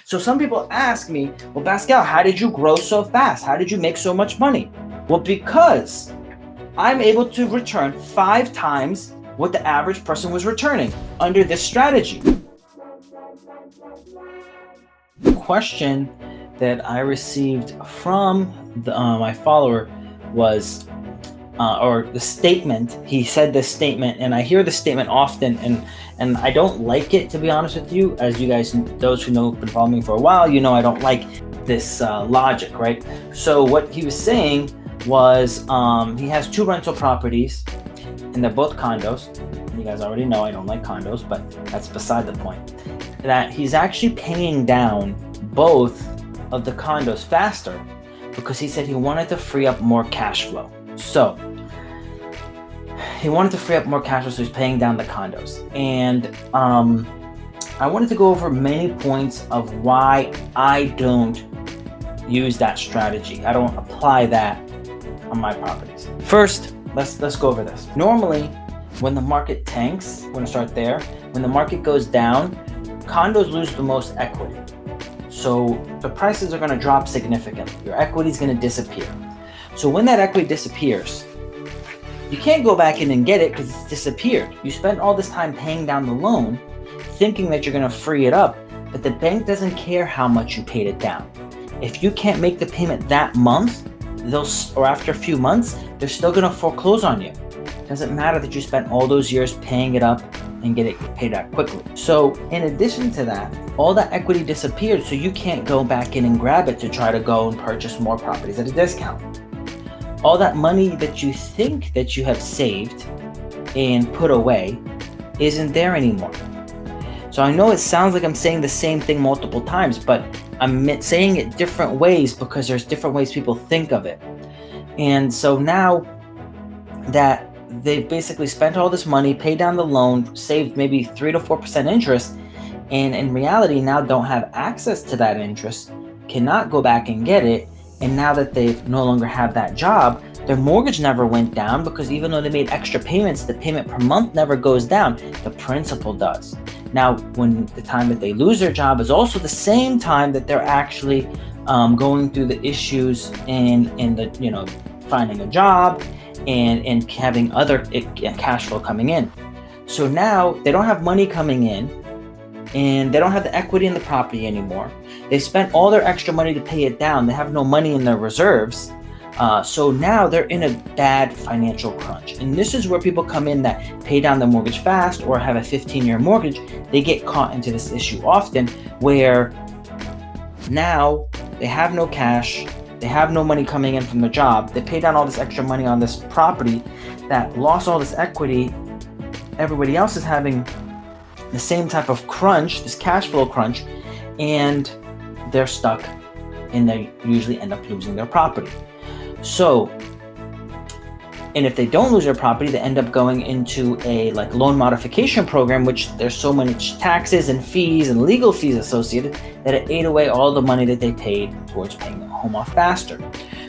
So some people ask me, well, Pascal, how did you grow so fast? How did you make so much money? Well, because I'm able to return 5 times what the average person was returning under this strategy. The question that I received from my follower was, or the statement, he said this statement, and I hear this statement often, and I don't like it, to be honest with you. As you guys, those who know, been following me for a while, you know I don't like this logic, right? So what he was saying was, he has 2 rental properties, and they're both condos. You guys already know I don't like condos, but that's beside the point. That he's actually paying down both of the condos faster because he said he wanted to free up more cash flow. So he wanted to free up more cash flow, so he's paying down the condos. And I wanted to go over many points of why I don't use that strategy. I don't apply that on my properties. First, let's go over this. Normally, when the market tanks, we're gonna start there. When the market goes down, condos lose the most equity. So the prices are gonna drop significantly. Your equity is gonna disappear. So when that equity disappears, you can't go back in and get it because it's disappeared. You spent all this time paying down the loan, thinking that you're gonna free it up, but the bank doesn't care how much you paid it down. If you can't make the payment that month, or after a few months, they're still gonna foreclose on you. Doesn't matter that you spent all those years paying it up and get it paid out quickly. So in addition to that, all that equity disappeared, so you can't go back in and grab it to try to go and purchase more properties at a discount. All that money that you think that you have saved and put away isn't there anymore. So I know it sounds like I'm saying the same thing multiple times, but I'm saying it different ways because there's different ways people think of it. And so now that they basically spent all this money, paid down the loan, saved maybe 3 to 4% interest, and in reality now don't have access to that interest, cannot go back and get it. And now that they no longer have that job, their mortgage never went down because even though they made extra payments, the payment per month never goes down. The principal does. Now, when the time that they lose their job is also the same time that they're actually going through the issues in the, finding a job and having other cash flow coming in. So now they don't have money coming in and they don't have the equity in the property anymore. They spent all their extra money to pay it down. They have no money in their reserves. So now they're in a bad financial crunch. And this is where people come in that pay down their mortgage fast or have a 15-year mortgage. They get caught into this issue often where now they have no cash. They have no money coming in from the job. They pay down all this extra money on this property that lost all this equity. Everybody else is having the same type of crunch, this cash flow crunch, and they're stuck and they usually end up losing their property. So, and if they don't lose their property, they end up going into a loan modification program, which there's so much taxes and fees and legal fees associated that it ate away all the money that they paid towards paying the home off faster.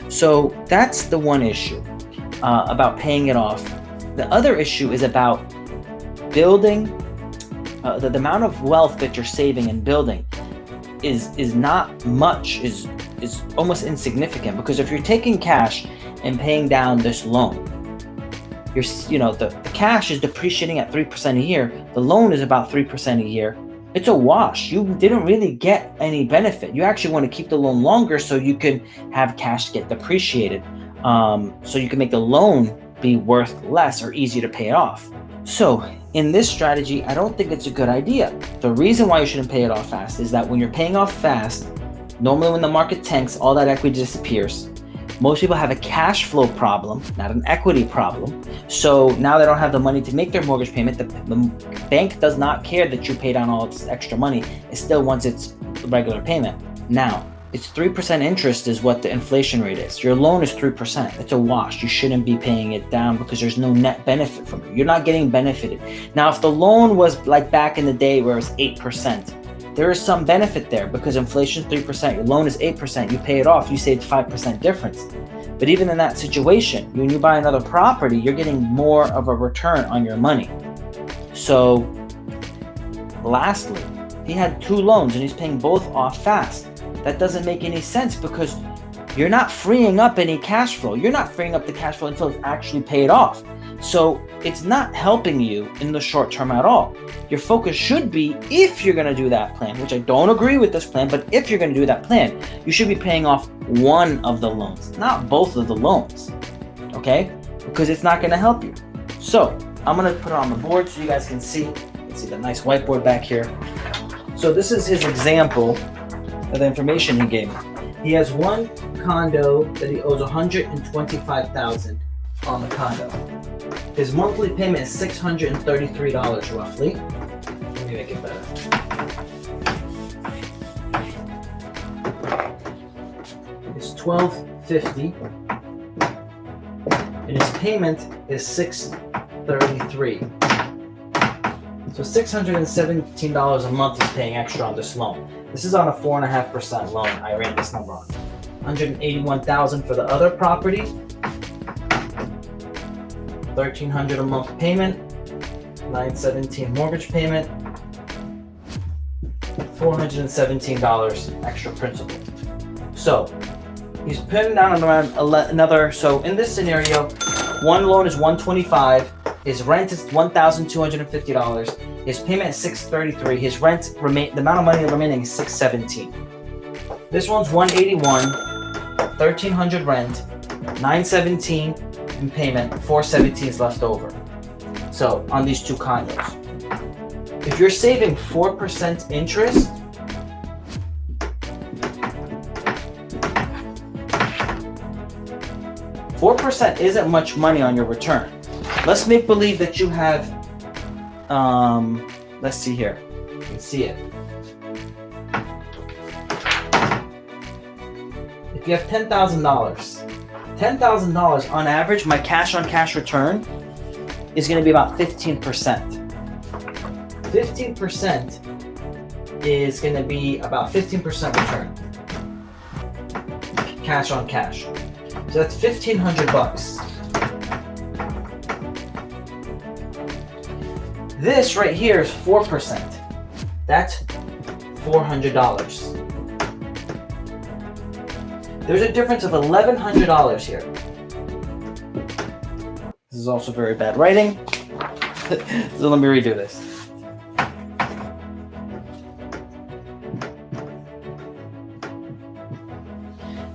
So that's the one issue about paying it off. The other issue is about building. The amount of wealth that you're saving and building is not much, is almost insignificant, because if you're taking cash and paying down this loan, the cash is depreciating at 3% a year. The loan is about 3% a year. It's a wash. You didn't really get any benefit. You actually want to keep the loan longer so you can have cash get depreciated, so you can make the loan be worth less or easier to pay it off. So in this strategy, I don't think it's a good idea. The reason why you shouldn't pay it off fast is that when you're paying off fast, normally when the market tanks, all that equity disappears. Most people have a cash flow problem, not an equity problem. So now they don't have the money to make their mortgage payment. The bank does not care that you pay down all this extra money. It still wants its regular payment. Now, it's 3% interest is what the inflation rate is. Your loan is 3%. It's a wash. You shouldn't be paying it down because there's no net benefit from it. You're not getting benefited. Now, if the loan was like back in the day where it was 8%, there is some benefit there because inflation is 3%. Your loan is 8%. You pay it off. You save 5% difference. But even in that situation, when you buy another property, you're getting more of a return on your money. So lastly, he had 2 loans and he's paying both off fast. That doesn't make any sense because you're not freeing up any cash flow. You're not freeing up the cash flow until it's actually paid off. So it's not helping you in the short term at all. Your focus should be, if you're going to do that plan, which I don't agree with this plan, but if you're going to do that plan, you should be paying off one of the loans, not both of the loans, okay? Because it's not going to help you. So I'm going to put it on the board so you guys can see. Let's see the nice whiteboard back here. So this is his example of the information he gave me. He has one condo that he owes $125,000 on the condo. His monthly payment is $633 roughly. Let me make it better. It's $1,250, and his payment is $633. So $617 a month he's paying extra on this loan. This is on a 4.5% loan. I ran this number on. $181,000 for the other property. $1,300 a month payment. $917 mortgage payment. $417 extra principal. So he's putting down around another. So in this scenario, one loan is $125. His rent is $1,250. His payment is $633. His rent the amount of money remaining is $617. This one's $181, $1,300 rent, $917 in payment, $417 is left over. So on these 2 condos, if you're saving 4% interest, $4% isn't much money on your return. Let's make believe that you have, let's see here. You can see it. If you have $10,000, $10,000 on average, my cash on cash return is going to be about 15%. 15% is going to be about 15% return. Cash on cash. So that's $1,500. This right here is 4%. That's $400. There's a difference of $1,100 here. This is also very bad writing. So let me redo this.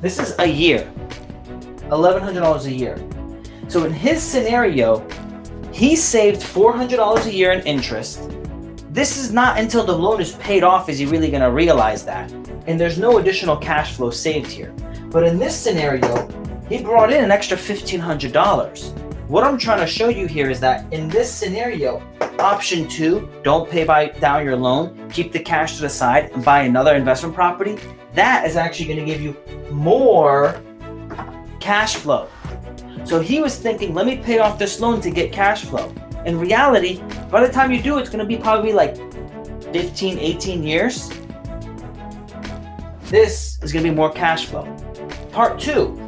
This is a year. $1,100 a year. So in his scenario, he saved $400 a year in interest. This is not until the loan is paid off is he really going to realize that. And there's no additional cash flow saved here. But in this scenario, he brought in an extra $1,500. What I'm trying to show you here is that in this scenario, option 2, don't pay down your loan, keep the cash to the side and buy another investment property. That is actually going to give you more cash flow. So he was thinking, let me pay off this loan to get cash flow. In reality, by the time you do, it's going to be probably like 15, 18 years. This is going to be more cash flow. Part 2,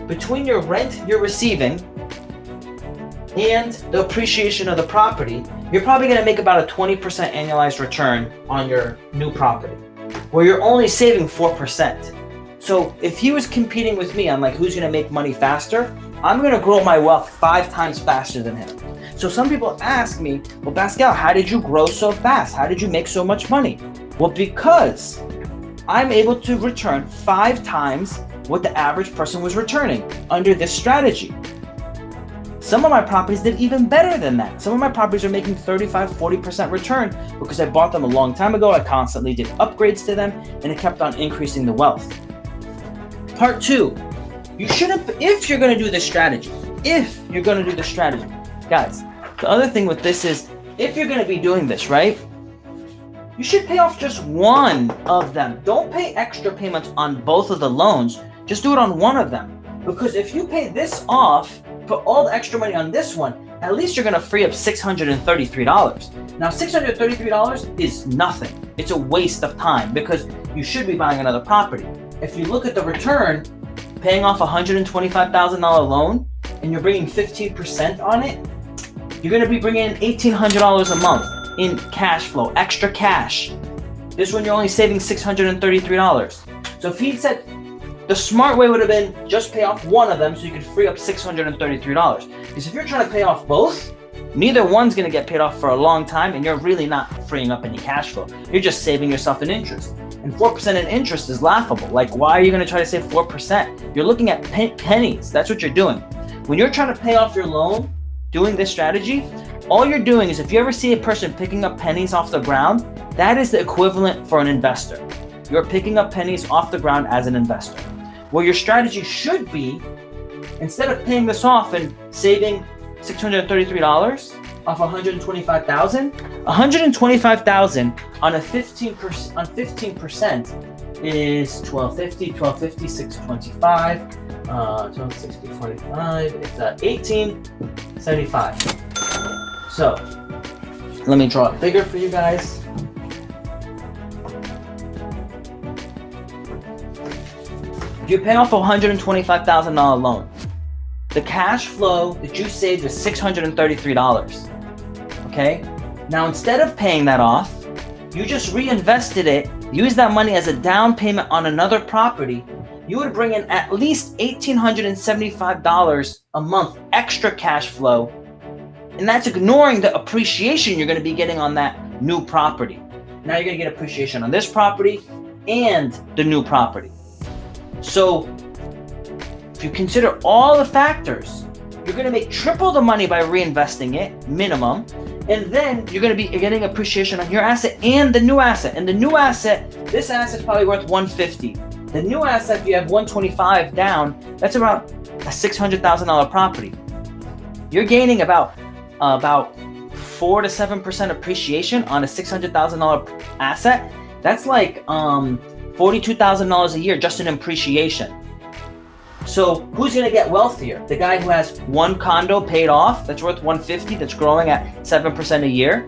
between your rent you're receiving and the appreciation of the property, you're probably going to make about a 20% annualized return on your new property, where you're only saving 4%. So if he was competing with me on like who's going to make money faster, I'm going to grow my wealth 5 times faster than him. So some people ask me, well, Pascal, how did you grow so fast? How did you make so much money? Well, because I'm able to return 5 times what the average person was returning under this strategy. Some of my properties did even better than that. Some of my properties are making 35, 40% return because I bought them a long time ago. I constantly did upgrades to them and it kept on increasing the wealth. Part 2, you shouldn't, if you're going to do this strategy, guys, the other thing with this is, if you're going to be doing this, right, you should pay off just one of them. Don't pay extra payments on both of the loans. Just do it on one of them. Because if you pay this off, put all the extra money on this one, at least you're going to free up $633. Now, $633 is nothing. It's a waste of time because you should be buying another property. If you look at the return, paying off a $125,000 loan and you're bringing 15% on it, you're going to be bringing in $1,800 a month. in cash flow, extra cash. This one you're only saving $633. So if he said, the smart way would have been just pay off one of them so you could free up $633. Because if you're trying to pay off both, neither one's going to get paid off for a long time, and you're really not freeing up any cash flow. You're just saving yourself an interest. And 4% in interest is laughable. Like, why are you going to try to save 4%? You're looking at pennies. That's what you're doing. When you're trying to pay off your loan, doing this strategy, all you're doing is, if you ever see a person picking up pennies off the ground, that is the equivalent for an investor. You're picking up pennies off the ground as an investor. Well, your strategy should be, instead of paying this off and saving $633 off $125,000, $125,000 on 15% is $1,250, 625, 1260, 25. It's $1,875. So let me draw it bigger for you guys. If you pay off a $125,000 loan, the cash flow that you saved is $633. Okay? Now, instead of paying that off, you just reinvested it, use that money as a down payment on another property. You would bring in at least $1,875 a month extra cash flow. And that's ignoring the appreciation you're going to be getting on that new property. Now you're going to get appreciation on this property and the new property. So if you consider all the factors, you're going to make triple the money by reinvesting it, minimum. And then you're going to be getting appreciation on your asset and the new asset. And the new asset, this asset's probably worth $150. The new asset, if you have $125 down, that's about a $600,000 property. You're gaining about 4 to 7% appreciation on a $600,000 asset. That's like $42,000 a year just in appreciation. So who's going to get wealthier? The guy who has one condo paid off that's worth $150, that's growing at 7% a year,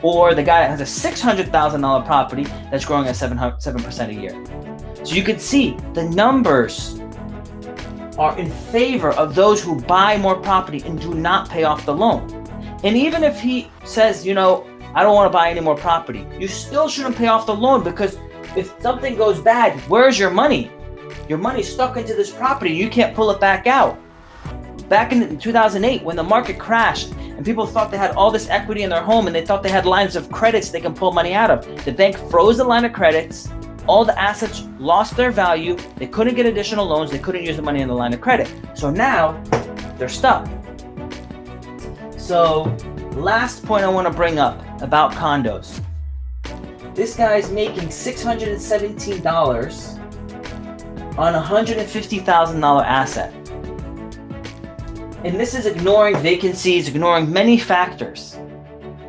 or the guy that has a $600,000 property that's growing at 7% a year? So you can see the numbers are in favor of those who buy more property and do not pay off the loan. And even if he says, I don't want to buy any more property, you still shouldn't pay off the loan, because if something goes bad, where's your money? Your money's stuck into this property. You can't pull it back out. Back in 2008, when the market crashed and people thought they had all this equity in their home and they thought they had lines of credits they can pull money out of, the bank froze the line of credits. All the assets lost their value. They couldn't get additional loans. They couldn't use the money in the line of credit. So now they're stuck. So last point I want to bring up about condos. This guy's making $617 on a $150,000 asset. And this is ignoring vacancies, ignoring many factors.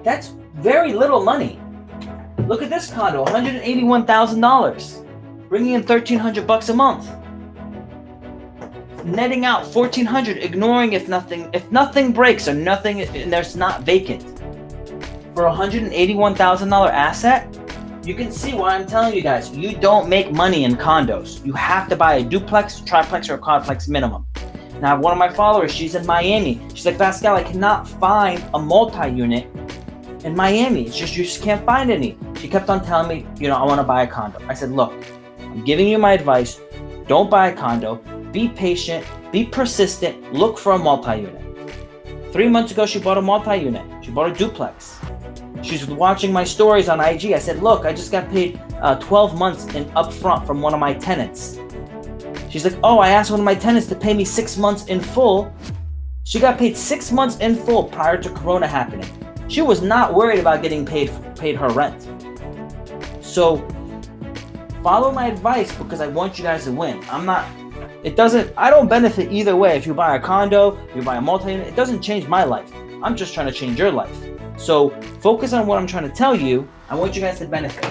That's very little money. Look at this condo, $181,000, bringing in $1,300 a month. Netting out $1,400, ignoring if nothing breaks or nothing, and there's not vacant. For a $181,000 asset, you can see why I'm telling you guys, you don't make money in condos. You have to buy a duplex, triplex, or a quadplex minimum. Now, one of my followers, she's in Miami. She's like, Pascal, I cannot find a multi-unit in Miami. It's just, you just can't find any. She kept on telling me, I want to buy a condo. I said, look, I'm giving you my advice. Don't buy a condo. Be patient, be persistent, look for a multi-unit. 3 months ago, she bought a multi-unit. She bought a duplex. She's watching my stories on IG. I said, look, I just got paid 12 months in upfront from one of my tenants. She's like, oh, I asked one of my tenants to pay me 6 months in full. She got paid 6 months in full prior to Corona happening. She was not worried about getting paid her rent. So follow my advice, because I want you guys to win. I don't benefit either way. If you buy a condo, you buy a multi-unit, it doesn't change my life. I'm just trying to change your life. So focus on what I'm trying to tell you. I want you guys to benefit.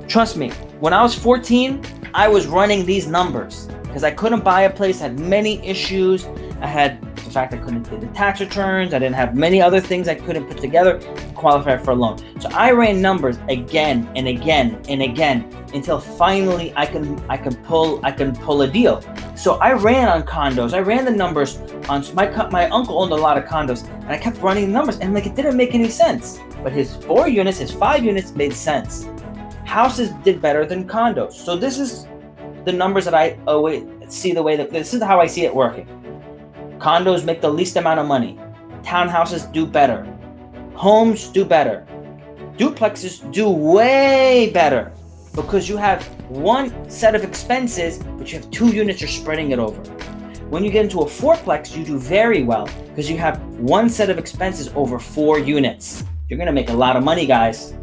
Trust me, when I was 14, I was running these numbers because I couldn't buy a place, I had many issues. I had the fact I couldn't pay the tax returns. I didn't have many other things I couldn't put together to qualify for a loan. So I ran numbers again and again and again until finally I can pull a deal. So I ran on condos. I ran the numbers on my uncle owned a lot of condos, and I kept running the numbers, and like it didn't make any sense. But his 4 units, his 5 units made sense. Houses did better than condos. So this is the numbers that I always see the way that this is how I see it working. Condos make the least amount of money. Townhouses do better. Homes do better. Duplexes do way better because you have one set of expenses, but you have 2 units you're spreading it over. When you get into a fourplex, you do very well because you have one set of expenses over 4 units. You're going to make a lot of money, guys.